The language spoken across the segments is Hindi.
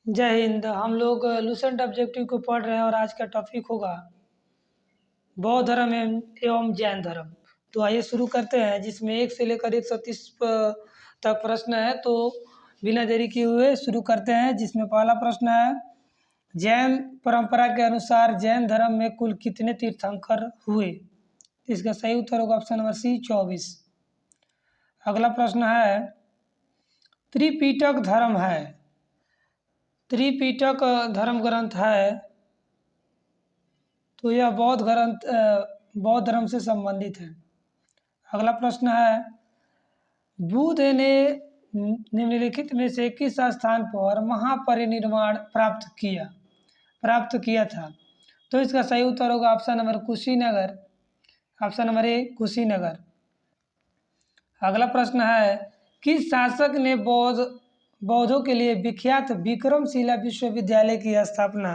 जय हिंद। हम लोग लूसेंट ऑब्जेक्टिव को पढ़ रहे हैं और आज का टॉपिक होगा बौद्ध धर्म एवं जैन धर्म। तो आइए शुरू करते हैं, जिसमें 1 से लेकर 130 तक प्रश्न है। तो बिना देरी किए हुए शुरू करते हैं, जिसमें पहला प्रश्न है, जैन परंपरा के अनुसार जैन धर्म में कुल कितने तीर्थंकर हुए? इसका सही उत्तर होगा ऑप्शन नंबर सी, 24। अगला प्रश्न है, त्रिपिटक धर्म है, त्रिपिटक धर्म ग्रंथ है, तो यह बौद्ध धर्म से संबंधित है। अगला प्रश्न है, बुद्ध ने निम्नलिखित में से किस स्थान पर महापरिनिर्वाण प्राप्त किया था? तो इसका सही उत्तर होगा option number Kushinagar, option number ए कुशीनगर। अगला प्रश्न है, किस शासक ने बौद्धों के लिए विख्यात विक्रमशिला विश्वविद्यालय की स्थापना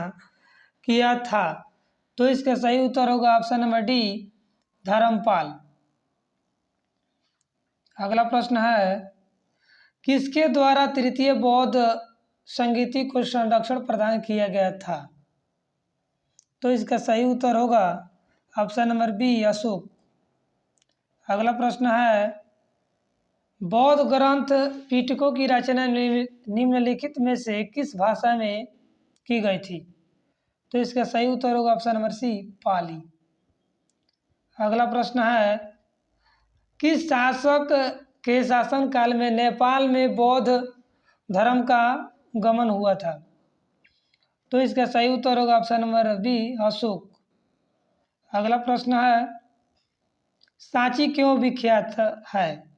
किया था? तो इसका सही उत्तर होगा ऑप्शन नंबर डी, धर्मपाल। अगला प्रश्न है, किसके द्वारा तृतीय बौद्ध संगीति को संरक्षण प्रदान किया गया था? तो इसका सही उत्तर होगा ऑप्शन नंबर बी, अशोक। अगला प्रश्न है, बौद्ध ग्रंथ पिटकों की रचना निम्नलिखित में से किस भाषा में की गई थी? तो इसका सही उत्तर होगा ऑप्शन नंबर सी, पाली। अगला प्रश्न है, किस शासक के शासनकाल में नेपाल में बौद्ध धर्म का गमन हुआ था? तो इसका सही उत्तर होगा ऑप्शन नंबर बी, अशोक। अगला प्रश्न है, सांची क्यों विख्यात है?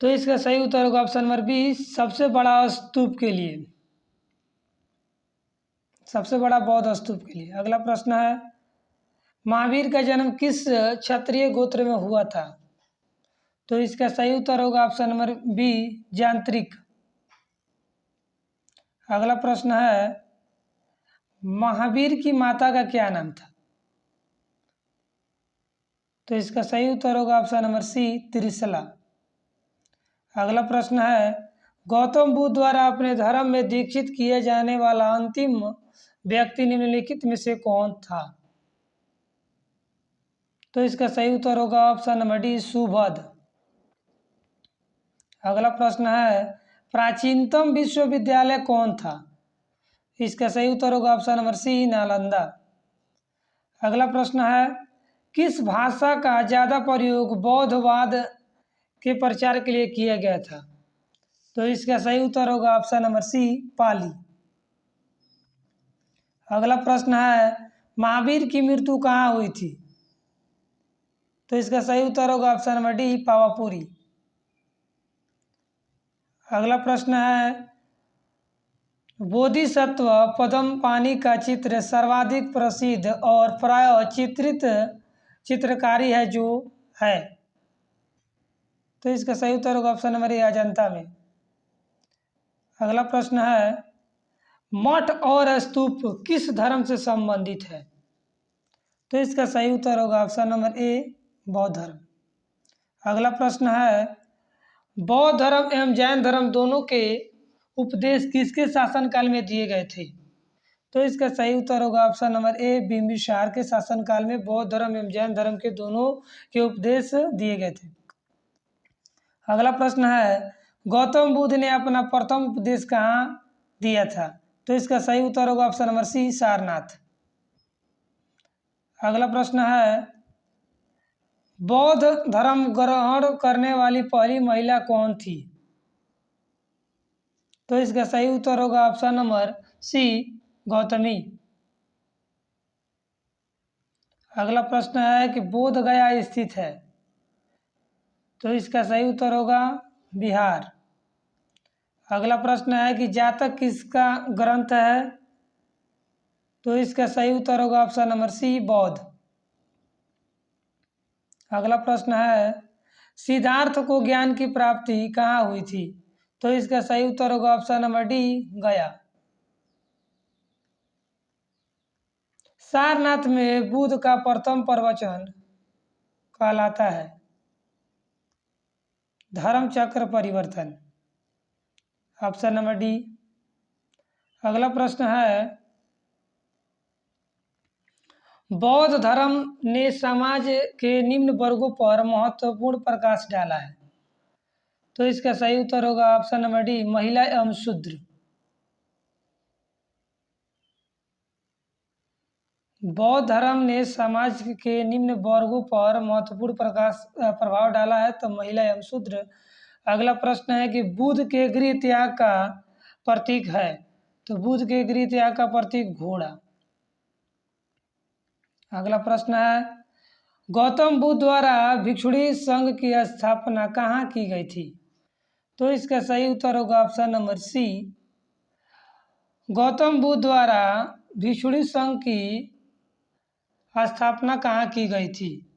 तो इसका सही उत्तर होगा ऑप्शन नंबर बी, सबसे बड़ा स्तूप के लिए, सबसे बड़ा बौद्ध स्तूप के लिए। अगला प्रश्न है, महावीर का जन्म किस क्षत्रिय गोत्र में हुआ था? तो इसका सही उत्तर होगा ऑप्शन नंबर बी, यांत्रिक। अगला प्रश्न है, महावीर की माता का क्या नाम था? तो इसका सही उत्तर होगा ऑप्शन नंबर सी, त्रिशला। अगला प्रश्न है, गौतम बुद्ध द्वारा अपने धर्म में दीक्षित किए जाने वाला अंतिम व्यक्ति निम्नलिखित में से कौन था? तो इसका सही उत्तर होगा ऑप्शन नंबर डी, सुभद। अगला प्रश्न है, प्राचीनतम विश्वविद्यालय कौन था? इसका सही उत्तर होगा ऑप्शन नंबर सी, नालंदा। अगला प्रश्न है, किस भाषा का ज़्यादा प्रयोग बौद्धवाद के प्रचार के लिए किया गया था? तो इसका सही उत्तर होगा ऑप्शन नंबर सी, पाली। अगला प्रश्न है, महावीर की मृत्यु कहाँ हुई थी? तो इसका सही उत्तर होगा ऑप्शन नंबर डी, पावापुरी। अगला प्रश्न है, बोधिसत्व पद्मपाणि का चित्र सर्वाधिक प्रसिद्ध और प्रायः चित्रित चित्रकारी है जो है? तो इसका सही उत्तर होगा ऑप्शन नंबर ए, अजंता में। अगला प्रश्न है, मठ और स्तूप किस धर्म से संबंधित है? तो इसका सही उत्तर होगा ऑप्शन नंबर ए, बौद्ध धर्म। अगला प्रश्न है, बौद्ध धर्म एवं जैन धर्म दोनों के उपदेश किसके शासनकाल में दिए गए थे? तो इसका सही उत्तर होगा ऑप्शन नंबर ए, बिंबिसार के शासनकाल में बौद्ध धर्म एवं जैन धर्म के दोनों के उपदेश दिए गए थे। अगला प्रश्न है, गौतम बुद्ध ने अपना प्रथम उपदेश कहाँ दिया था? तो इसका सही उत्तर होगा ऑप्शन नंबर सी, सारनाथ। अगला प्रश्न है, बौद्ध धर्म ग्रहण करने वाली पहली महिला कौन थी? तो इसका सही उत्तर होगा ऑप्शन नंबर सी, गौतमी। अगला प्रश्न है कि बोध गया स्थित है? तो इसका सही उत्तर होगा बिहार। अगला प्रश्न है कि जातक किसका ग्रंथ है? तो इसका सही उत्तर होगा ऑप्शन नंबर सी, बौद्ध। अगला प्रश्न है, सिद्धार्थ को ज्ञान की प्राप्ति कहाँ हुई थी? तो इसका सही उत्तर होगा ऑप्शन नंबर डी, गया। सारनाथ में बुद्ध का प्रथम प्रवचन कहलाता है धर्म चक्र परिवर्तन, ऑप्शन नंबर डी। अगला प्रश्न है, बौद्ध धर्म ने समाज के निम्न वर्गों पर महत्वपूर्ण प्रकाश डाला है। तो इसका सही उत्तर होगा ऑप्शन नंबर डी, महिला एवं शूद्र। बौद्ध धर्म ने समाज के निम्न वर्गों पर महत्वपूर्ण प्रभाव डाला है, तो महिला एवं शूद्र। अगला प्रश्न है कि बुद्ध के गृह त्याग का प्रतीक है। तो बुद्ध के गृह त्याग का प्रतीक घोड़ा। अगला प्रश्न है, गौतम बुद्ध द्वारा भिक्षुणी संघ की स्थापना कहाँ की गई थी। तो इसका सही उत्तर होगा option number C, Gautam Buddha द्वारा भिक्षुणी संघ की स्थापना कहाँ की गई थी।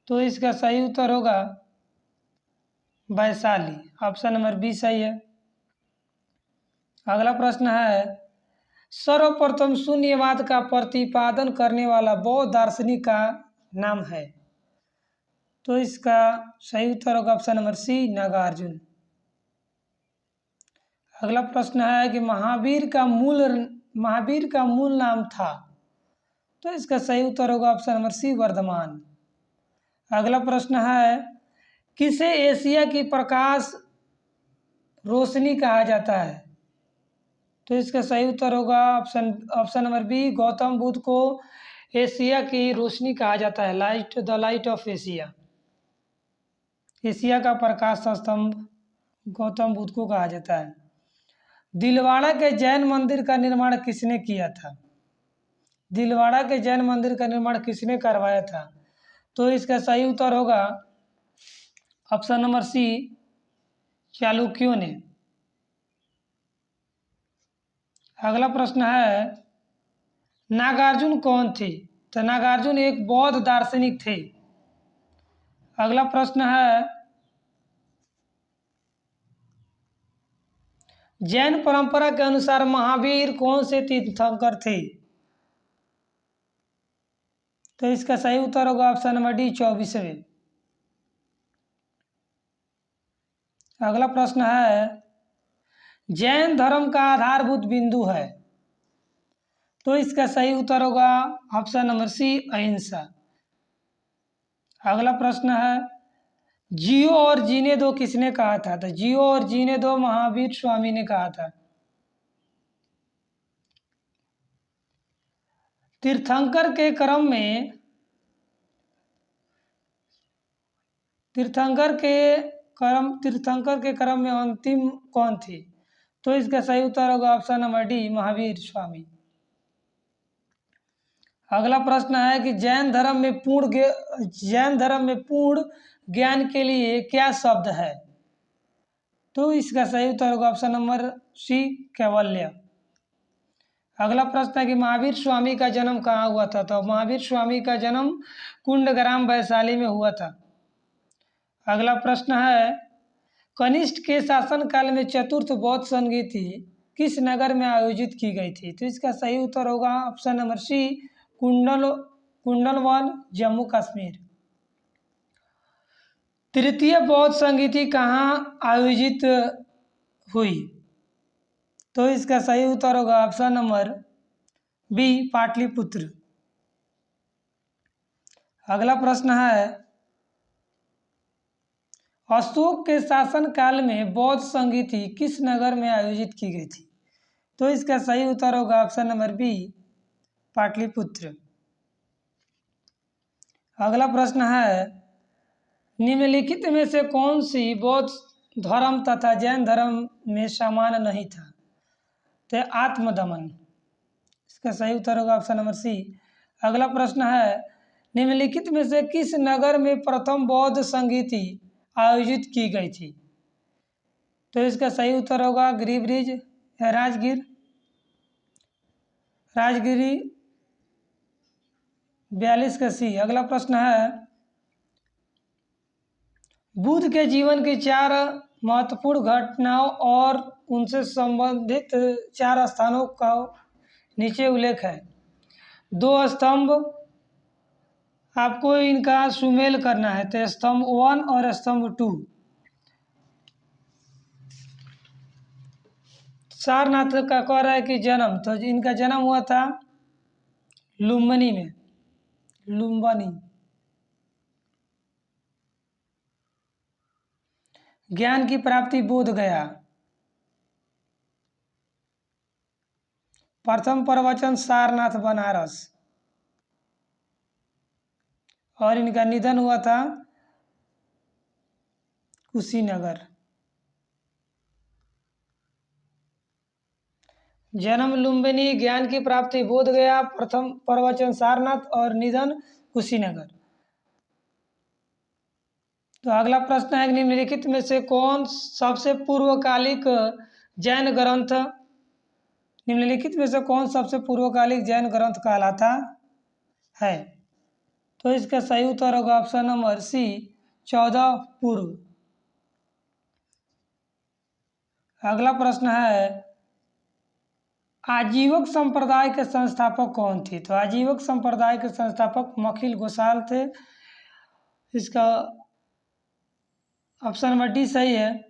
तो इसका सही उत्तर होगा वैशाली। ऑप्शन नंबर बी सही है। अगला प्रश्न है, सर्वप्रथम शून्यवाद का प्रतिपादन करने वाला बौद्ध दार्शनिक का नाम है। तो इसका सही उत्तर होगा ऑप्शन नंबर सी, नागार्जुन। अगला प्रश्न है कि महावीर का मूल नाम था। तो इसका सही उत्तर होगा ऑप्शन नंबर सी, वर्धमान। अगला प्रश्न है, किसे एशिया की प्रकाश रोशनी कहा जाता है। तो इसका सही उत्तर होगा option number B, Gautam Buddha को एशिया की रोशनी कहा जाता है, the light of Asia. Asia का प्रकाश स्तंभ गौतम बुद्ध को कहा जाता है। दिलवाड़ा के जैन मंदिर का निर्माण किसने किया था। दिलवाड़ा के जैन मंदिर का निर्माण किसने करवाया था। तो इसका सही उत्तर होगा ऑप्शन नंबर सी, चालुक्यों ने। अगला प्रश्न है, नागार्जुन कौन थे। तो नागार्जुन एक बौद्ध दार्शनिक थे। अगला प्रश्न है, जैन परंपरा के अनुसार महावीर कौन से तीर्थंकर थे। तो इसका सही उत्तर होगा ऑप्शन नंबर डी, 24वें। अगला प्रश्न है, जैन धर्म का आधारभूत बिंदु है। तो इसका सही उत्तर होगा ऑप्शन नंबर सी, अहिंसा। अगला प्रश्न है, जियो और जीने दो किसने कहा था। तो जियो और जीने दो महावीर स्वामी ने कहा था। तीर्थंकर के क्रम में अंतिम कौन थे। तो इसका सही उत्तर होगा option number D, Mahavir Swami. अगला प्रश्न है कि जैन धर्म में पूर्ण ज्ञान के लिए क्या शब्द है। तो इसका सही उत्तर होगा ऑप्शन नंबर सी, कैवल्य। अगला प्रश्न है कि महावीर स्वामी का जन्म कहाँ हुआ था। तो महावीर स्वामी का जन्म कुंडग्राम वैशाली में हुआ था। अगला प्रश्न है, कनिष्ठ के शासनकाल में चतुर्थ बौद्ध संगीति किस नगर में आयोजित की गई थी। तो इसका सही उत्तर होगा option number C, Kundalvan, Jammu Kashmir. तृतीय बौद्ध संगीति कहाँ आयोजित हुई। तो इसका सही उत्तर होगा ऑप्शन नंबर बी, पाटलिपुत्र। अगला प्रश्न है, अशोक के शासन काल में बौद्ध संगीति किस नगर में आयोजित की गई थी। तो इसका सही उत्तर होगा ऑप्शन नंबर बी, पाटलिपुत्र। अगला प्रश्न है, निम्नलिखित में से कौन सी बौद्ध धर्म तथा जैन धर्म में समान नहीं था। तो आत्मदमन। इसका सही उत्तर होगा ऑप्शन नंबर सी। अगला प्रश्न है, निम्नलिखित में से किस नगर में प्रथम बौद्ध संगीति आयोजित की गई थी। तो इसका सही उत्तर होगा गिरिब्रिज या राजगिरी 42 का सी। अगला प्रश्न है, बुद्ध के जीवन की 4 महत्वपूर्ण घटनाओं और उनसे संबंधित 4 स्थानों का नीचे उल्लेख है। 2 स्तंभ, आपको इनका सुमेल करना है। तो स्तंभ 1 और स्तंभ 2। सारनाथ का कह रहा है कि जन्म, तो इनका जन्म हुआ था लुम्बिनी में, लुम्बिनी। ज्ञान की प्राप्ति बोध गया। प्रथम प्रवचन सारनाथ बनारस। और इनका निधन हुआ था कुशीनगर। जन्म लुम्बिनी, ज्ञान की प्राप्ति बोध गया, प्रथम प्रवचन सारनाथ और निधन कुशीनगर। तो अगला प्रश्न है, निम्नलिखित में से कौन सबसे पूर्वकालिक जैन ग्रंथ, निम्नलिखित में से कौन सबसे पूर्वकालिक जैन ग्रंथ कहलाता है? तो इसका सही उत्तर होगा ऑप्शन नंबर सी, 14 पूर्व। अगला प्रश्न है, आजीवक संप्रदाय के संस्थापक कौन थे? तो आजीवक संप्रदाय के संस्थापक मखिल गोसाल थे। इसका ऑप्शन नंबर डी सही है।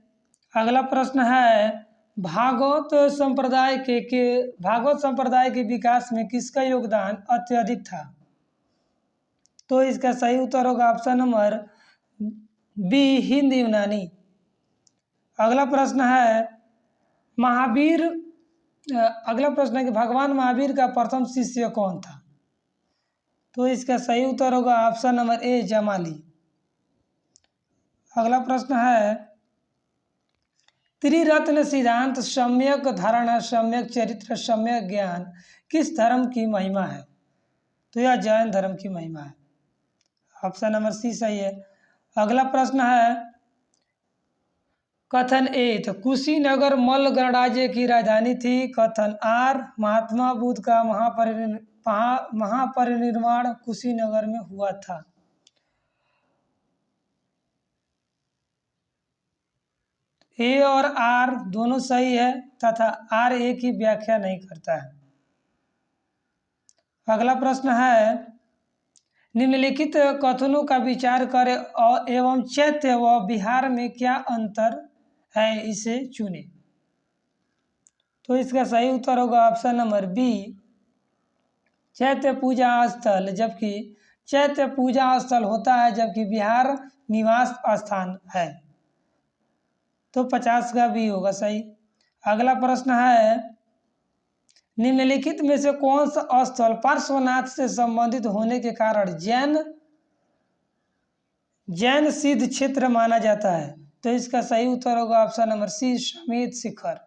अगला प्रश्न है, भागवत संप्रदाय के विकास में किसका योगदान अत्यधिक था? तो इसका सही उत्तर होगा ऑप्शन नंबर बी, हिंद यूनानी। अगला प्रश्न है, कि भगवान महावीर का प्रथम शिष्य कौन था? तो इसका सही उत्तर होगा ऑप्शन नंबर ए, जमाली। अगला प्रश्न है, त्रिरत्न सिद्धांत, सम्यक धारणा, सम्यक चरित्र, सम्यक ज्ञान किस धर्म की महिमा है? तो यह जैन धर्म की महिमा है। ऑप्शन नंबर सी सही है। अगला प्रश्न है, कथन ए, तो कुशीनगर मल्ल गणराज्य की राजधानी थी। कथन आर, महात्मा बुद्ध का महापरिनिर्वाण कुशीनगर में हुआ था। ए और आर दोनों सही है तथा आर ए की व्याख्या नहीं करता है। अगला प्रश्न है, निम्नलिखित कथनों का विचार करें एवं चैत्य व विहार में क्या अंतर है, इसे चुने। तो इसका सही उत्तर होगा ऑप्शन नंबर बी, चैत्य पूजा स्थल, जबकि चैत्य पूजा स्थल होता है जबकि विहार निवास स्थान है। तो 50 का भी होगा सही। अगला प्रश्न है, निम्नलिखित में से कौन सा स्थल पार्श्वनाथ से संबंधित होने के कारण जैन सिद्ध क्षेत्र माना जाता है? तो इसका सही उत्तर होगा ऑप्शन नंबर सी, समेत शिखर।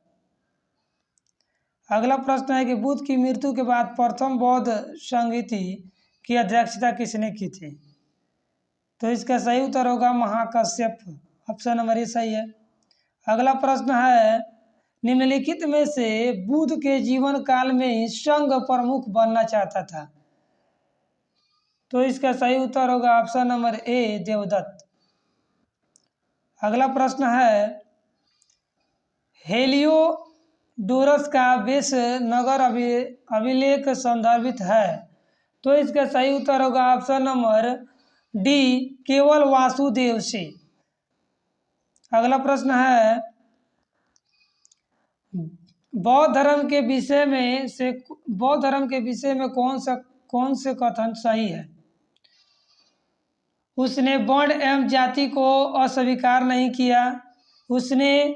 अगला प्रश्न है कि बुद्ध की मृत्यु के बाद प्रथम बौद्ध संगीति की अध्यक्षता किसने की थी? तो इसका सही उत्तर होगा महाकश्यप। ऑप्शन नंबर ए सही है। अगला प्रश्न है, निम्नलिखित में से बुद्ध के जीवन काल में ही संघ प्रमुख बनना चाहता था? तो इसका सही उत्तर होगा ऑप्शन नंबर ए, देवदत्त। अगला प्रश्न है, हेलियोडोरस का वेश नगर अभिलेख संदर्भित है? तो इसका सही उत्तर होगा ऑप्शन नंबर डी, केवल वासुदेव से। अगला प्रश्न है, बौद्ध धर्म के विषय में कौन से कथन सही है? उसने वर्ण एवं जाति को अस्वीकार नहीं किया। उसने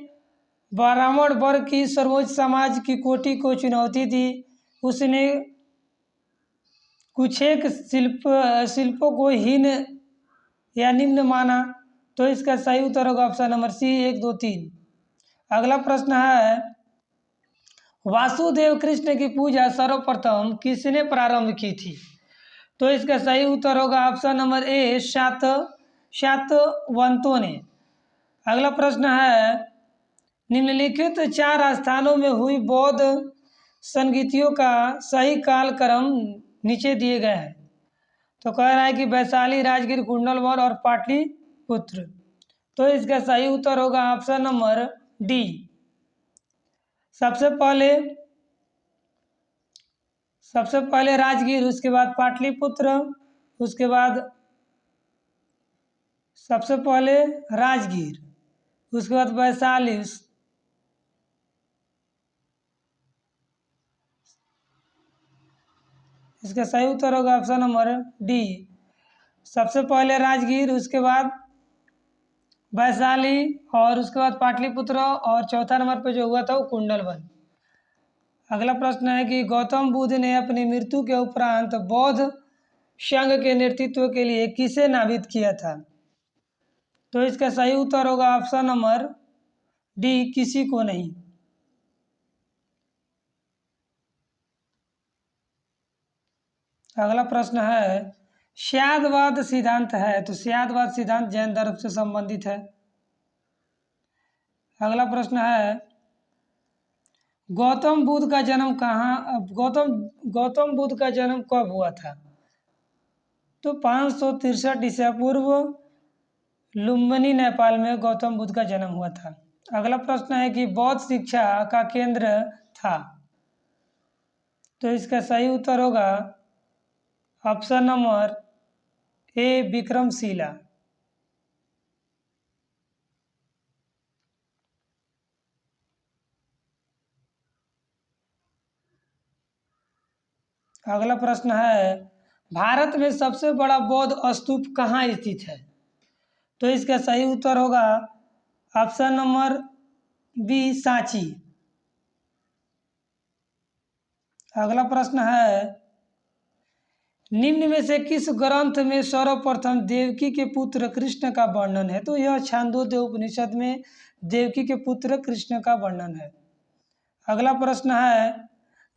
ब्राह्मण वर्ग की सर्वोच्च समाज की कोटि को चुनौती दी। उसने कुछेक शिल्पों को हीन या निम्न माना। तो इसका सही उत्तर होगा ऑप्शन नंबर सी, 1, 2, 3। अगला प्रश्न है, वासुदेव कृष्ण की पूजा सर्वप्रथम किसने प्रारंभ की थी? तो इसका सही उत्तर होगा ऑप्शन नंबर ए, शातवंतों ने। अगला प्रश्न है, निम्नलिखित 4 स्थानों में हुई बौद्ध संगीतियों का सही कालक्रम नीचे दिए गए हैं। तो कह रहा है कि वैशाली, राजगीर, कुंडलवन और पाटलिपुत्र। तो इसका सही उत्तर होगा ऑप्शन नंबर डी। सबसे पहले राजगीर, उसके बाद पाटलिपुत्र, उसके बाद सबसे पहले राजगीर, उसके बाद वैशाली, इसका सही उत्तर होगा ऑप्शन नंबर डी। सबसे पहले राजगीर, उसके बाद वैशाली और उसके बाद पाटलिपुत्र और चौथा नंबर पे जो हुआ था वो कुंडलवन। अगला प्रश्न है कि गौतम बुद्ध ने अपनी मृत्यु के उपरांत बौद्ध संघ के नेतृत्व के लिए किसे नामित किया था? तो इसका सही उत्तर होगा ऑप्शन नंबर डी, किसी को नहीं। अगला प्रश्न है स्यादवाद सिद्धांत है, तो स्यादवाद सिद्धांत जैन धर्म से संबंधित है। अगला प्रश्न है गौतम बुद्ध का जन्म कहाँ गौतम बुद्ध का जन्म कब हुआ था? तो 563 ईसा पूर्व लुम्बिनी नेपाल में गौतम बुद्ध का जन्म हुआ था। अगला प्रश्न है कि बौद्ध शिक्षा का केंद्र था, तो इसका सही उत्तर होगा ऑप्शन नंबर ए, विक्रमशिला। अगला प्रश्न है भारत में सबसे बड़ा बौद्ध स्तूप कहाँ स्थित है? तो इसका सही उत्तर होगा ऑप्शन नंबर बी, सांची। अगला प्रश्न है निम्न में से किस ग्रंथ में सर्वप्रथम देवकी के पुत्र कृष्ण का वर्णन है? तो यह छांदोग्य उपनिषद में देवकी के पुत्र कृष्ण का वर्णन है। अगला प्रश्न है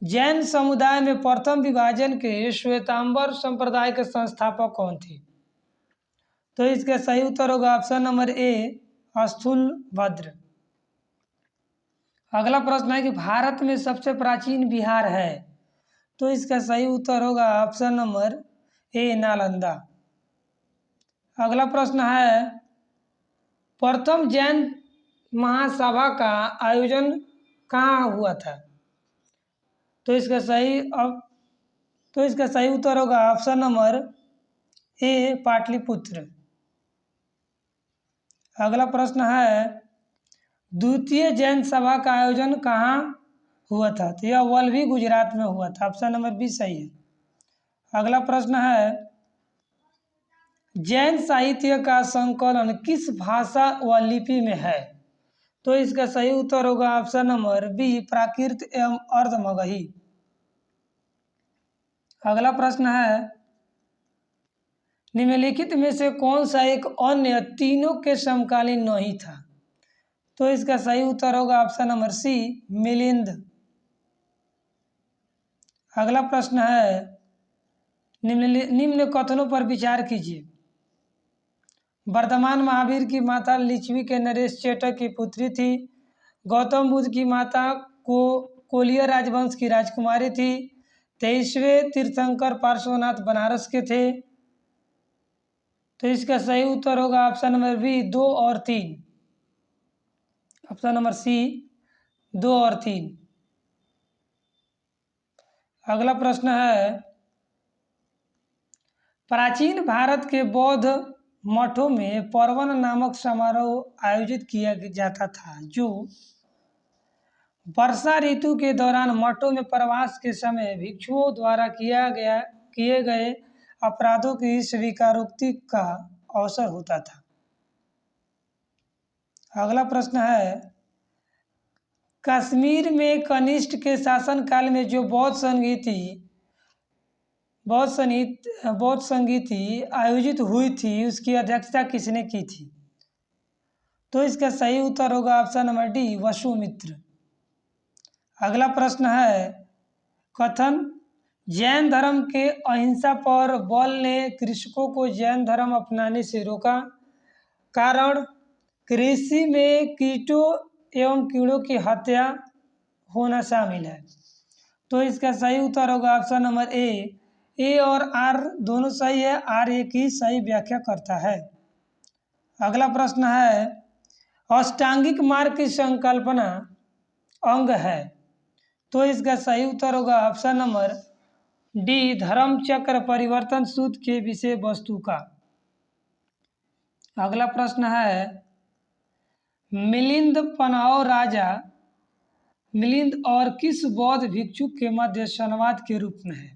जैन समुदाय में प्रथम विभाजन के श्वेतांबर संप्रदाय के संस्थापक कौन थे? तो इसका सही उत्तर होगा ऑप्शन नंबर ए, स्थूलभद्र। अगला प्रश्न है कि भारत में सबसे प्राचीन विहार है, तो इसका सही उत्तर होगा ऑप्शन नंबर ए, नालंदा। अगला प्रश्न है प्रथम जैन महासभा का आयोजन कहाँ हुआ था? तो इसका सही उत्तर होगा ऑप्शन नंबर ए, पाटलिपुत्र। अगला प्रश्न है द्वितीय जैन सभा का आयोजन कहाँ हुआ था? तो यह वल्लभी गुजरात में हुआ था। ऑप्शन नंबर बी सही है। अगला प्रश्न है जैन साहित्य का संकलन किस भाषा व लिपि में है? तो इसका सही उत्तर होगा ऑप्शन नंबर बी, प्राकृत एवं अर्धमगही। अगला प्रश्न है निम्नलिखित में से कौन सा एक अन्य तीनों के समकालीन नहीं था? तो इसका सही उत्तर होगा ऑप्शन नंबर सी, मिलिंद। अगला प्रश्न है निम्न कथनों पर विचार कीजिए। वर्तमान महावीर की माता लिच्छवी के नरेश चेटक की पुत्री थी। गौतम बुद्ध की माता को कोलिया राजवंश की राजकुमारी थी। 23वें तीर्थंकर पार्श्वनाथ बनारस के थे। तो इसका सही उत्तर होगा ऑप्शन नंबर बी, 2 और 3। ऑप्शन नंबर सी, 2 और 3। अगला प्रश्न है प्राचीन भारत के बौद्ध मठों में पर्वन नामक समारोह आयोजित किया जाता था, जो वर्षा ऋतु के दौरान मठों में प्रवास के समय भिक्षुओं द्वारा किए गए अपराधों की स्वीकारोक्ति का अवसर होता था। अगला प्रश्न है कश्मीर में कनिष्ठ के शासनकाल में जो बौद्ध संगीति आयोजित हुई थी उसकी अध्यक्षता किसने की थी? तो इसका सही उत्तर होगा ऑप्शन नंबर डी, वसुमित्र। अगला प्रश्न है कथन जैन धर्म के अहिंसा पर बल ने कृषकों को जैन धर्म अपनाने से रोका। कारण कृषि में कीटों एवं कीड़ों की हत्या होना शामिल है। तो इसका सही उत्तर होगा ऑप्शन नंबर ए और आर दोनों सही है। आर ए की सही व्याख्या करता है। अगला प्रश्न है अष्टांगिक मार्ग की संकल्पना अंग है, तो इसका सही उत्तर होगा ऑप्शन नंबर डी, धर्म चक्र परिवर्तन सूत्र के विषय वस्तु का। अगला प्रश्न है मिलिंद पनाव राजा मिलिंद और किस बौद्ध भिक्षु के मध्य संवाद के रूप में है?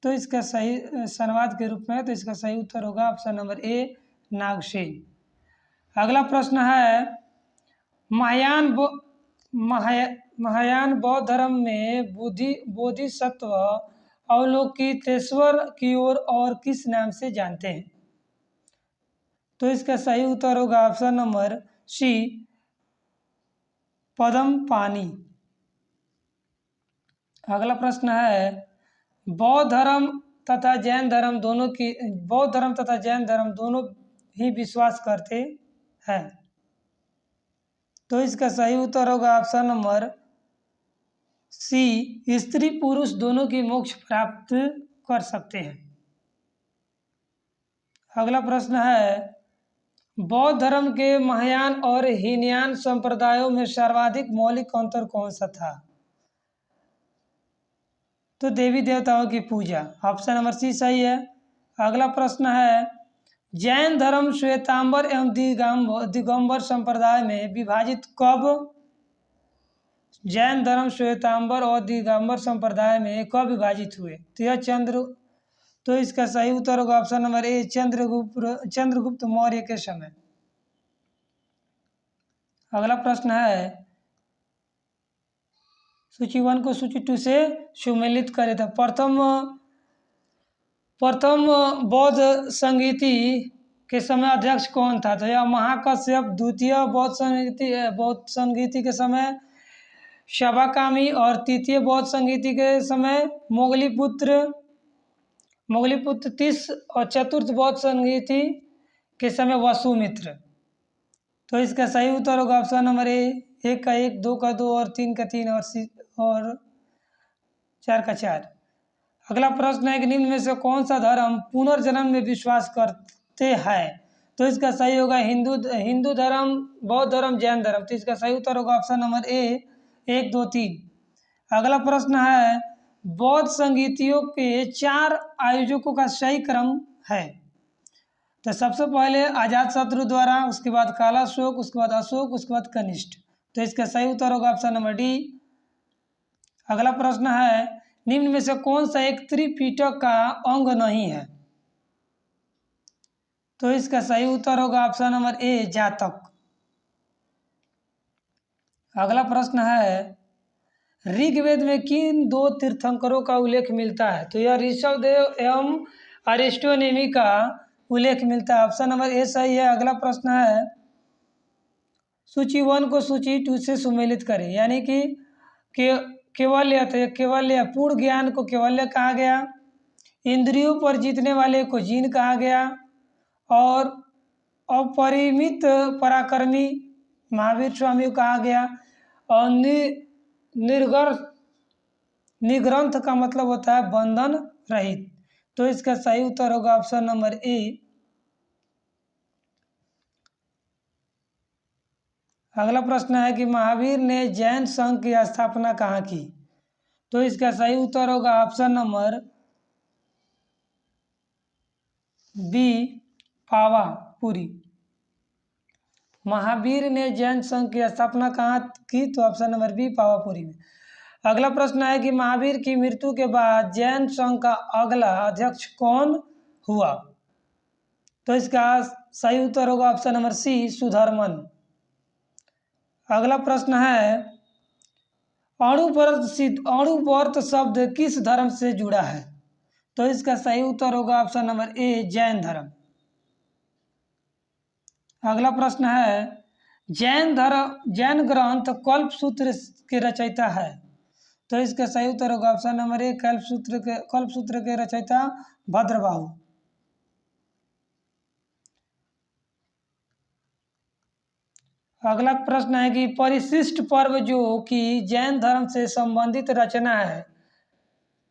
तो इसका सही संवाद के रूप में, तो इसका सही उत्तर होगा ऑप्शन नंबर ए नागसेन। अगला प्रश्न है महायान बौद्ध धर्म में बोधिसत्व अवलोकितेश्वर की ओर और किस नाम से जानते हैं? तो इसका सही उत्तर होगा ऑप्शन नंबर सी पद्मपाणि। अगला प्रश्न है बौद्ध धर्म तथा जैन धर्म दोनों ही विश्वास करते हैं। तो इसका सही उत्तर होगा ऑप्शन नंबर सी स्त्री पुरुष दोनों की मोक्ष प्राप्त कर सकते हैं। अगला प्रश्न है बौद्ध धर्म के महायान और हीनयान संप्रदायों में सर्वाधिक मौलिक अंतर कौन सा था? तो देवी देवताओं की पूजा, ऑप्शन नंबर सी सही है। अगला प्रश्न है जैन धर्म श्वेतांबर एवं दिगंबर संप्रदाय में विभाजित कब? जैन धर्म श्वेतांबर और दिगंबर संप्रदाय में कब विभाजित हुए? तो इसका सही उत्तर होगा ऑप्शन नंबर ए चंद्रगुप्त मौर्य के समय। अगला प्रश्न है सूची 1 को सूची 2 से सुमेलित करे था। प्रथम बौद्ध संगीति के समय अध्यक्ष कौन था? तो यह महाकश्यप। द्वितीय बौद्ध संगीति के समय शबाकामी और तृतीय बौद्ध संगीति के समय मोगलीपुत्र। और चतुर्थ बौद्ध संगीति के समय वसुमित्र। तो इसका सही उत्तर होगा ऑप्शन नंबर ए 1 का 1, 2 का 2 और 3 का 3 और 4 का 4। अगला प्रश्न है कि निम्न में से कौन सा धर्म पुनर्जन्म में विश्वास करते हैं? तो इसका सही होगा हिंदू धर्म, बौद्ध धर्म, जैन धर्म। तो इसका सही उत्तर होगा ऑप्शन नंबर ए 1, 2, 3। अगला प्रश्न है बौद्ध संगीतियों के 4 आयोजकों का सही क्रम है? तो सबसे पहले अजातशत्रु द्वारा, उसके बाद कालाशोक, उसके बाद अशोक, उसके बाद कनिष्ठ। तो इसका सही उत्तर होगा ऑप्शन नंबर डी। अगला प्रश्न है निम्न में से कौन सा एक त्रिपिटक का अंग नहीं है? तो इसका सही उत्तर होगा ऑप्शन नंबर ए जातक। अगला प्रश्न है ऋग्वेद में किन 2 तीर्थंकरों का उल्लेख मिलता है? तो यह ऋषभदेव एवं अरिस्टोनेमी का उल्लेख मिलता है। ऑप्शन नंबर ए सही है। अगला प्रश्न है सूची 1 को सूची 2 से सुमेलित करें, यानी कि केवल्य पूर्ण ज्ञान को केवल्य कहा गया, इंद्रियों पर जीतने वाले को जीन कहा गया और अपरिमित पराक्रमी महावीर स्वामी को कहा गया और निग्रंथ का मतलब होता है बंधन रहित। तो इसका सही उत्तर होगा ऑप्शन नंबर ए। अगला प्रश्न है कि महावीर ने जैन संघ की स्थापना कहाँ की? तो इसका सही उत्तर होगा option number B Pawapuri. Mahavir ने जैन संघ की स्थापना कहाँ की? तो ऑप्शन नंबर बी पावापुरी में। अगला प्रश्न है कि महावीर की मृत्यु के बाद जैन संघ का अगला अध्यक्ष कौन हुआ? तो इसका सही उत्तर होगा ऑप्शन नंबर सी सुधर्मन। अगला प्रश्न है अणुव्रत शब्द किस धर्म से जुड़ा है? तो इसका सही उत्तर होगा ऑप्शन नंबर ए जैन धर्म। अगला प्रश्न है जैन ग्रंथ कल्पसूत्र के रचयिता है? तो इसका सही उत्तर होगा ऑप्शन नंबर ए कल्पसूत्र के रचयिता भद्रबाहु। अगला प्रश्न है कि परिशिष्ट पर्व जो कि जैन धर्म से संबंधित रचना है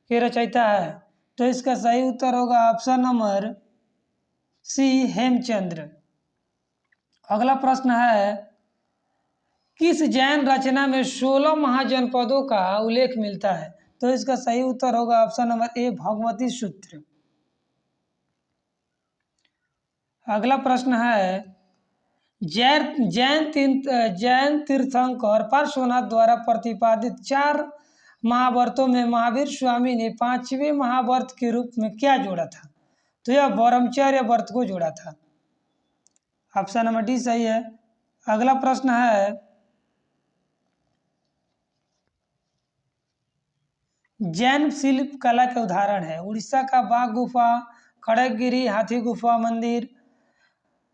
के रचयिता है? तो इसका सही उत्तर होगा ऑप्शन नंबर सी हेमचंद्र। अगला प्रश्न है किस जैन रचना में 16 महाजनपदों का उल्लेख मिलता है? तो इसका सही उत्तर होगा ऑप्शन नंबर ए भगवती सूत्र। अगला प्रश्न है जैन तीर्थंकर पार्श्वनाथ द्वारा प्रतिपादित 4 महाव्रतों में महावीर स्वामी ने 5वें महाव्रत के रूप में क्या जोड़ा था? तो यह ब्रह्मचर्य व्रत को जोड़ा था। ऑप्शन नंबर डी सही है। अगला प्रश्न है, जैन शिल्प कला के उदाहरण है। उड़ीसा का बाघ गुफा, खड़गगिरी हाथी गुफा मंदिर।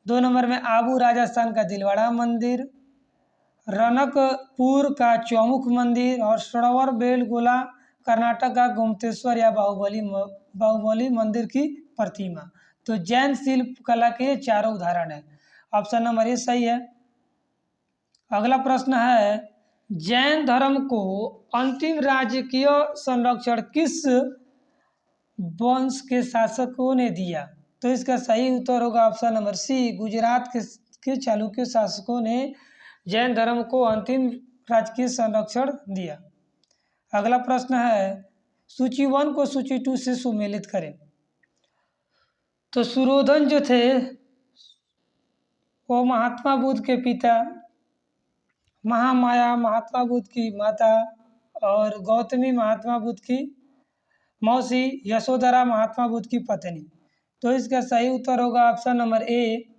2 नंबर में आबू राजस्थान का दिलवाड़ा मंदिर, रनकपुर का चौमुख मंदिर और सरोवर बेलगोला कर्नाटक का गोमतेश्वर या बाहुबली मंदिर की प्रतिमा। तो जैन शिल्प कला के चारों उदाहरण है। ऑप्शन नंबर ए सही है। अगला प्रश्न है, जैन धर्म को अंतिम राजकीय संरक्षण किस वंश के शासकों ने दिया? तो इसका सही उत्तर होगा ऑप्शन नंबर सी, गुजरात के चालुक्य शासकों ने जैन धर्म को अंतिम राजकीय संरक्षण दिया। अगला प्रश्न है, सूची 1 को सूची 2 से सुमेलित करें। तो सुरोधन जो थे वो महात्मा बुद्ध के पिता, महामाया महात्मा बुद्ध की माता और गौतमी महात्मा बुद्ध की मौसी, यशोधरा महात्मा बुद्ध की पत्नी। तो इसका सही उत्तर होगा ऑप्शन नंबर ए।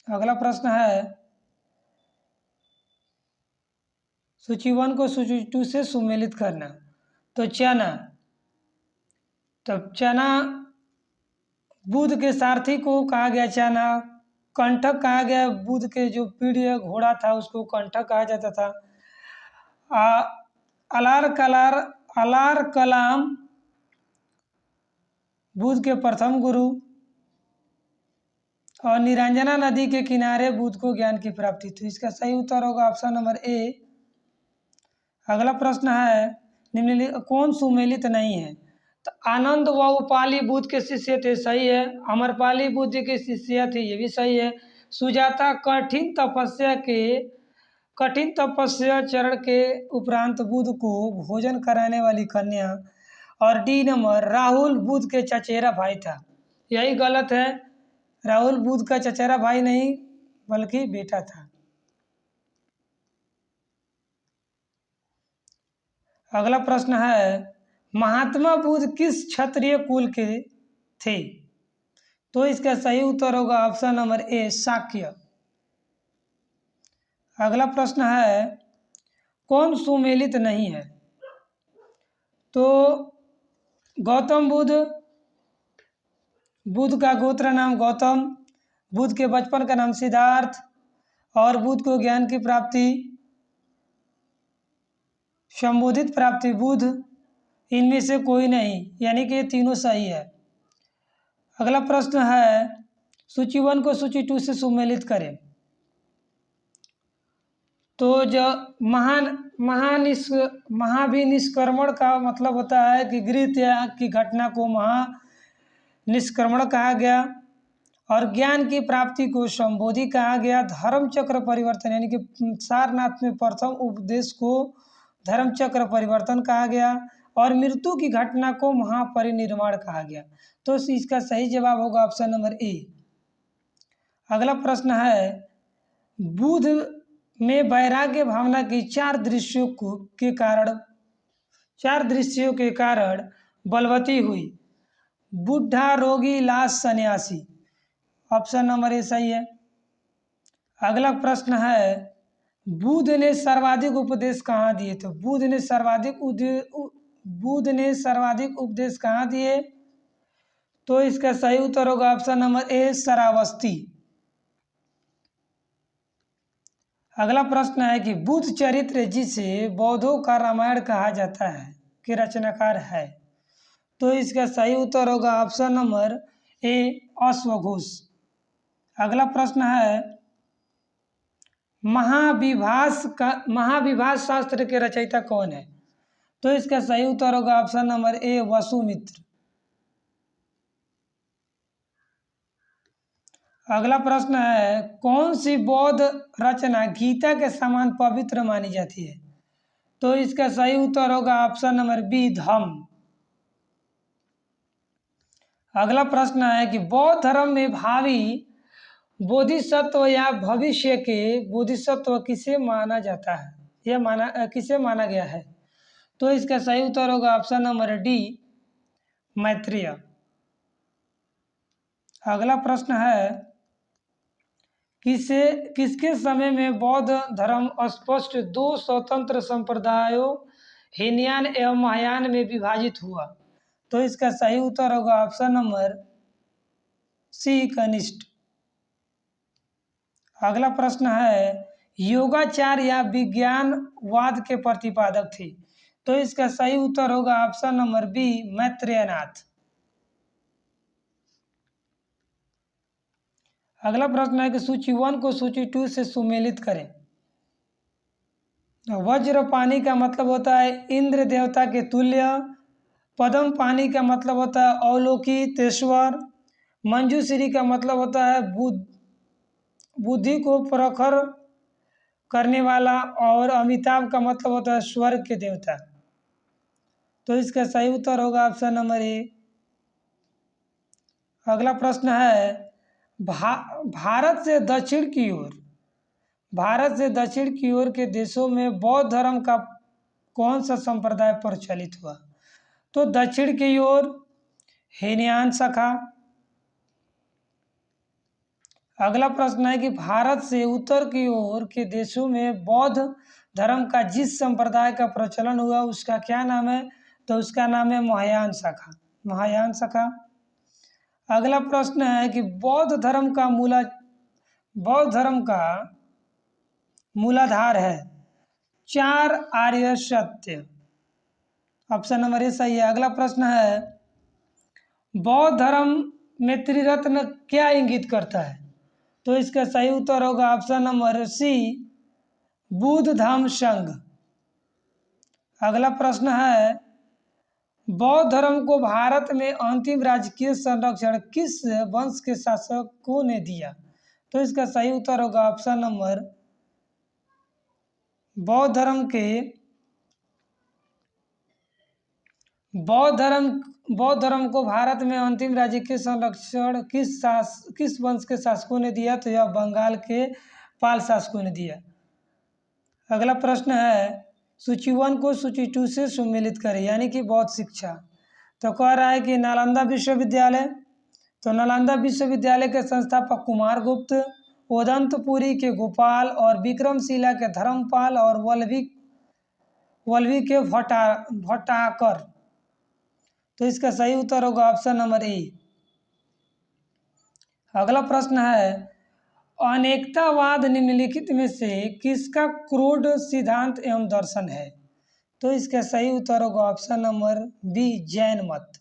अगला प्रश्न है, सूची 1 को सूची 2 से सुमेलित करना। तो चना, तब चना बुद्ध के सारथी को कहा गया चना, कंठक कहा गया, बुद्ध के जो पीढ़ घोड़ा था उसको कंठक कहा जाता था। अलार कलाम बुद्ध के प्रथम गुरु और निरंजना नदी के किनारे बुद्ध को ज्ञान की प्राप्ति। तो इसका सही उत्तर होगा ऑप्शन नंबर ए। अगला प्रश्न है, निम्नलिखित कौन सुमेलित नहीं है? तो आनंद व उपाली बुद्ध के शिष्य थे, सही है। अमरपाली बुद्ध के शिष्य थे, ये भी सही है। सुजाता कठिन तपस्या चरण के उपरांत बुद्ध को भोजन कराने वाली कन्या। और डी नंबर, राहुल बुद्ध के चचेरा भाई था, यही गलत है। राहुल बुद्ध का चचेरा भाई नहीं बल्कि बेटा था। अगला प्रश्न है, महात्मा बुद्ध किस क्षत्रिय कुल के थे? तो इसका सही उत्तर होगा ऑप्शन नंबर ए, शाक्य। अगला प्रश्न है, कौन सुमेलित नहीं है? तो गौतम बुद्ध का गोत्र नाम गौतम, बुद्ध के बचपन का नाम सिद्धार्थ और बुद्ध को ज्ञान की प्राप्ति, संबोधित प्राप्ति बुद्ध, इनमें से कोई नहीं, यानी कि ये तीनों सही है। अगला प्रश्न है, सूची 1 को सूची 2 से सुमेलित करें। तो जो महाभिनिष्क्रमण का मतलब होता है कि गृह त्याग की घटना को महानिष्क्रमण कहा गया और ज्ञान की प्राप्ति को संबोधि कहा गया। धर्म चक्र परिवर्तन यानी कि सारनाथ में प्रथम उपदेश को धर्म चक्र परिवर्तन कहा गया और मृत्यु की घटना को महापरिनिर्वाण कहा गया। तो इसका सही जवाब होगा ऑप्शन नंबर ए। अगला प्रश्न है, बुद्ध में वैराग्य भावना की 4 दृश्यों के कारण बलवती हुई। बुढ़ा, रोगी, लाश, सन्यासी। ऑप्शन नंबर ए सही है। अगला प्रश्न है, बुद्ध ने सर्वाधिक उपदेश कहाँ दिए? तो बुद्ध ने सर्वाधिक उपदेश कहाँ दिए? तो इसका सही उत्तर होगा ऑप्शन नंबर ए, श्रावस्ती। अगला प्रश्न है कि बुद्ध चरित्र जिसे बौद्धों का रामायण कहा जाता है के रचनाकार है? तो इसका सही उत्तर होगा ऑप्शन नंबर ए, अश्वघोष। अगला प्रश्न है, महाविभास शास्त्र के रचयिता कौन है? तो इसका सही उत्तर होगा ऑप्शन नंबर ए, वसुमित्र। अगला प्रश्न है, कौन सी बौद्ध रचना गीता के समान पवित्र मानी जाती है? तो इसका सही उत्तर होगा ऑप्शन नंबर बी, धम्म। अगला प्रश्न है कि बौद्ध धर्म में भावी बोधिसत्व या भविष्य के बोधिसत्व किसे माना जाता है, यह किसे माना गया है? तो इसका सही उत्तर होगा ऑप्शन नंबर डी, मैत्रेय। अगला प्रश्न है, किसके समय में बौद्ध धर्म स्पष्ट दो स्वतंत्र संप्रदायों हीनयान एवं महायान में विभाजित हुआ? तो इसका सही उत्तर होगा ऑप्शन नंबर सी, कनिष्ठ। अगला प्रश्न है, योगाचार या विज्ञानवाद के प्रतिपादक थे? तो इसका सही उत्तर होगा ऑप्शन नंबर बी, मैत्रेयनाथ। अगला प्रश्न है कि सूची 1 को सूची 2 से सुमेलित करें। वज्र पानी का मतलब होता है इंद्र देवता के तुल्य, पद्म पानी का मतलब होता है अवलोकितेश्वर, मंजूश्री का मतलब होता है बुद्धि को प्रखर करने वाला, और अमिताभ का मतलब होता है स्वर्ग के देवता। तो इसका सही उत्तर होगा ऑप्शन नंबर ए। अगला प्रश्न है, भारत से दक्षिण की ओर के देशों में बौद्ध धर्म का कौन सा संप्रदाय प्रचलित हुआ? तो दक्षिण की ओर हीनयान शाखा। अगला प्रश्न है कि भारत से उत्तर की ओर के देशों में बौद्ध धर्म का जिस संप्रदाय का प्रचलन हुआ उसका क्या नाम है? तो उसका नाम है महायान शाखा। अगला प्रश्न है कि बौद्ध धर्म का मूलाधार है 4 आर्य सत्य। ऑप्शन नंबर ए सही है। अगला प्रश्न है, बौद्ध धर्म में त्रिरत्न क्या इंगित करता है? तो इसका सही उत्तर होगा ऑप्शन नंबर सी, बुद्ध धम्म संघ। अगला प्रश्न है, बौद्ध धर्म को भारत में अंतिम राजकीय संरक्षण किस वंश के शासकों ने दिया? तो इसका सही उत्तर होगा ऑप्शन नंबर बौद्ध धर्म को भारत में अंतिम राजकीय संरक्षण किस वंश के शासकों ने दिया? तो यह बंगाल के पाल शासकों ने दिया। अगला प्रश्न है, सूची 1 को सूची 2 से सुमेलित करें, यानी कि बौद्ध शिक्षा। तो कह रहा है कि नालंदा विश्वविद्यालय, तो नालंदा विश्वविद्यालय के संस्थापक कुमारगुप्त, ओदंतपुरी के गोपाल, और विक्रमशिला के धर्मपाल, और वल्लभी के भट्टाकर। तो इसका सही उत्तर होगा ऑप्शन नंबर ए। अगला प्रश्न है, अनेकतावाद निम्नलिखित में से किसका क्रोध सिद्धांत एवं दर्शन है? तो इसका सही उत्तर होगा ऑप्शन नंबर बी, जैन मत।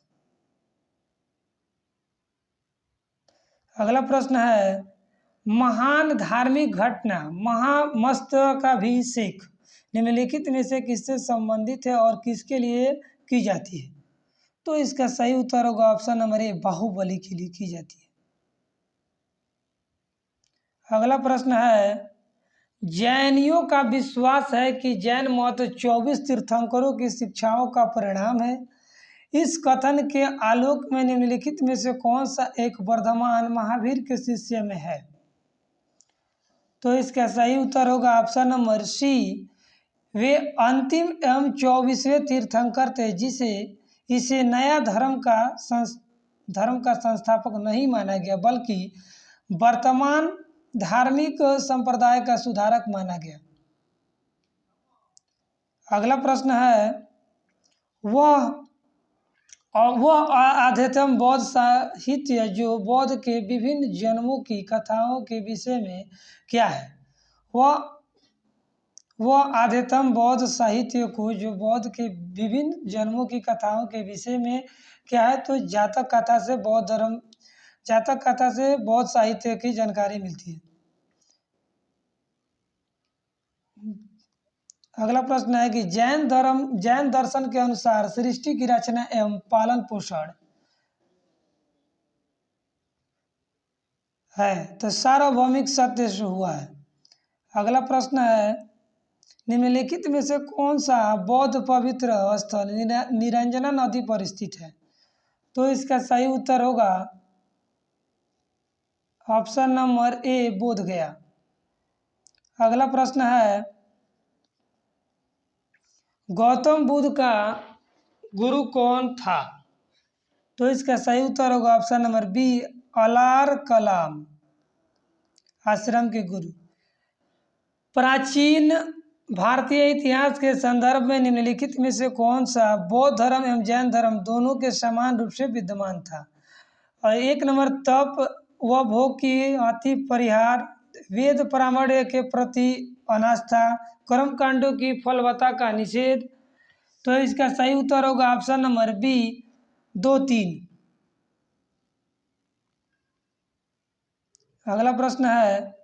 अगला प्रश्न है, महान धार्मिक घटना महामस्तकाभिषेक निम्नलिखित में से किससे संबंधित है और किसके लिए की जाती है? तो इसका सही उत्तर होगा ऑप्शन नंबर ए, बाहुबली के लिए की जाती है। अगला प्रश्न है, जैनियों का विश्वास है कि जैन मत 24 तीर्थंकरों की शिक्षाओं का परिणाम है। इस कथन के आलोक में निम्नलिखित में से कौन सा एक वर्धमान महावीर के शिष्य में है? तो इसका सही उत्तर होगा ऑप्शन नंबर सी, वे अंतिम एवं 24वें तीर्थंकर थे, इसे नया धर्म का संस्थापक नहीं माना गया, बल्कि वर्तमान धार्मिक संप्रदाय का सुधारक माना गया। अगला प्रश्न है, वह आध्यात्म बौद्ध साहित्य जो बौद्ध के विभिन्न जन्मों की कथाओं के विषय में क्या है? वह आध्यात्म बौद्ध साहित्य को जो बौद्ध के विभिन्न जन्मों की कथाओं के विषय में क्या है? तो जातक कथा से बौद्ध साहित्य की जानकारी मिलती है। अगला प्रश्न है कि जैन दर्शन के अनुसार सृष्टि की रचना एवं पालन पोषण है तो सार्वभौमिक सत्य से हुआ है। अगला प्रश्न है, निम्नलिखित में से कौन सा बौद्ध पवित्र स्थल निरंजना नदी पर स्थित है? तो इसका सही उत्तर होगा ऑप्शन नंबर ए बोध गया। अगला प्रश्न है, गौतम बुद्ध का गुरु कौन था? तो इसका सही उत्तर होगा ऑप्शन नंबर बी, अलार कलाम, आश्रम के गुरु। प्राचीन भारतीय इतिहास के संदर्भ में निम्नलिखित में से कौन सा बौद्ध धर्म एवं जैन धर्म दोनों के समान रूप से विद्यमान था? और 1 नंबर तप व भोग की अति परिहार, वेद प्रामाण्य के प्रति अनास्था, कर्म कांडों की फलवत्ता का निषेध। तो इसका सही उत्तर होगा ऑप्शन नंबर बी, 2, 3। अगला प्रश्न है,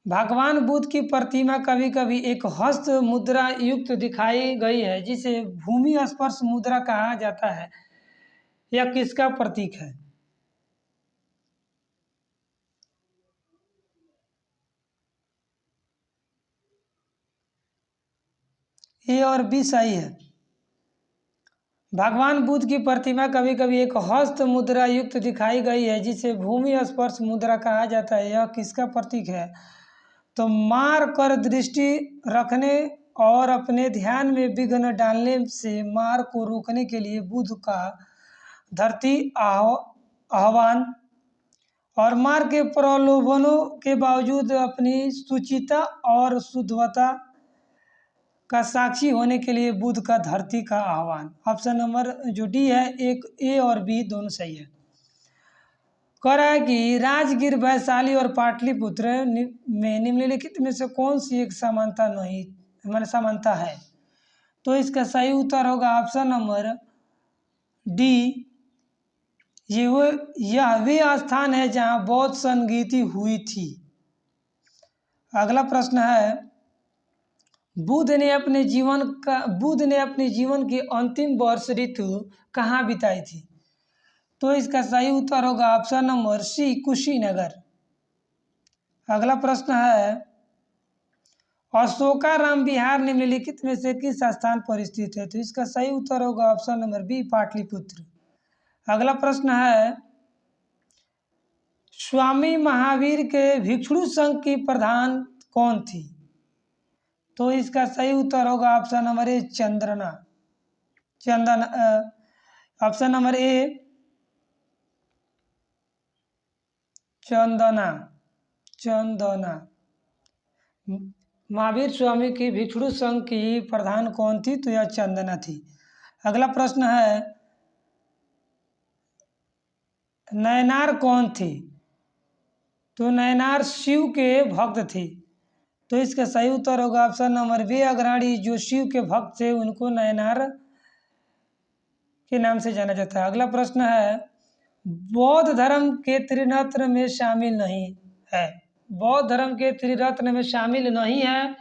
भगवान बुद्ध की प्रतिमा कभी कभी एक हस्त मुद्रा युक्त दिखाई गई है जिसे भूमि स्पर्श मुद्रा कहा जाता है, यह किसका प्रतीक है? ए और बी सही है। भगवान बुद्ध की प्रतिमा कभी कभी एक हस्त मुद्रा युक्त दिखाई गई है जिसे भूमि स्पर्श मुद्रा कहा जाता है, यह किसका प्रतीक है? तो मार कर दृष्टि रखने और अपने ध्यान में विघ्न डालने से मार को रोकने के लिए बुद्ध का धरती आह्वान, और मार के प्रलोभनों के बावजूद अपनी सुचिता और शुद्धता का साक्षी होने के लिए बुद्ध का धरती का आह्वान। ऑप्शन नंबर जो डी है, एक ए और बी दोनों सही है। कह रहा है कि राजगीर, वैशाली और पाटलिपुत्र में निम्नलिखित में से कौन सी एक समानता नहीं, माने समानता है? तो इसका सही उत्तर होगा ऑप्शन नंबर डी, यह वे स्थान है जहां बौद्ध संगीति हुई थी। अगला प्रश्न है, बुद्ध ने अपने जीवन की अंतिम वर्ष ऋतु कहाँ बिताई थी? तो इसका सही उत्तर होगा ऑप्शन नंबर सी, कुशीनगर। अगला प्रश्न है, अशोकाराम विहार निम्नलिखित में से किस स्थान पर स्थित है? तो इसका सही उत्तर होगा ऑप्शन नंबर बी, पाटलिपुत्र। अगला प्रश्न है, स्वामी महावीर के भिक्षु संघ की प्रधान कौन थी? तो इसका सही उत्तर होगा option number A, Chandan. Option number A, Chandana. Mahavir Swami की भिक्षु संघ की प्रधान कौन थी? तो यह चंदना थी। अगला प्रश्न है, नयनार कौन थी? तो नयनार शिव के भक्त थे। तो इसका सही उत्तर होगा ऑप्शन नंबर बी, अग्रणी। जो शिव के भक्त थे उनको नयनार के नाम से जाना जाता है। अगला प्रश्न है, बौद्ध धर्म के त्रिरत्न में शामिल नहीं है। बौद्ध धर्म के त्रिरत्न में शामिल नहीं है,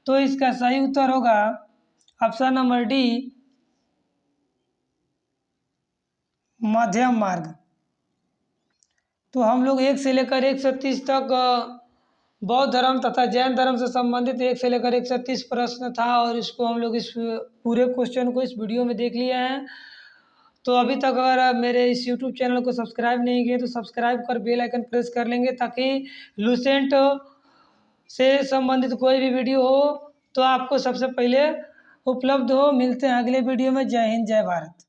तो इसका सही उत्तर होगा ऑप्शन नंबर डी, मध्यम मार्ग। तो हम लोग 1 से लेकर 130 तक बौद्ध धर्म तथा जैन धर्म से संबंधित 1 से लेकर 130 प्रश्न था, और इसको हम लोग इस पूरे क्वेश्चन को इस वीडियो में देख लिए हैं। तो अभी तक अगर मेरे इस यूट्यूब चैनल को सब्सक्राइब नहीं किए तो सब्सक्राइब कर बेल आइकन प्रेस कर लेंगे, ताकि लूसेंट से संबंधित कोई भी वीडियो हो तो आपको सबसे पहले उपलब्ध हो। मिलते हैं अगले वीडियो में। जय हिंद, जय भारत।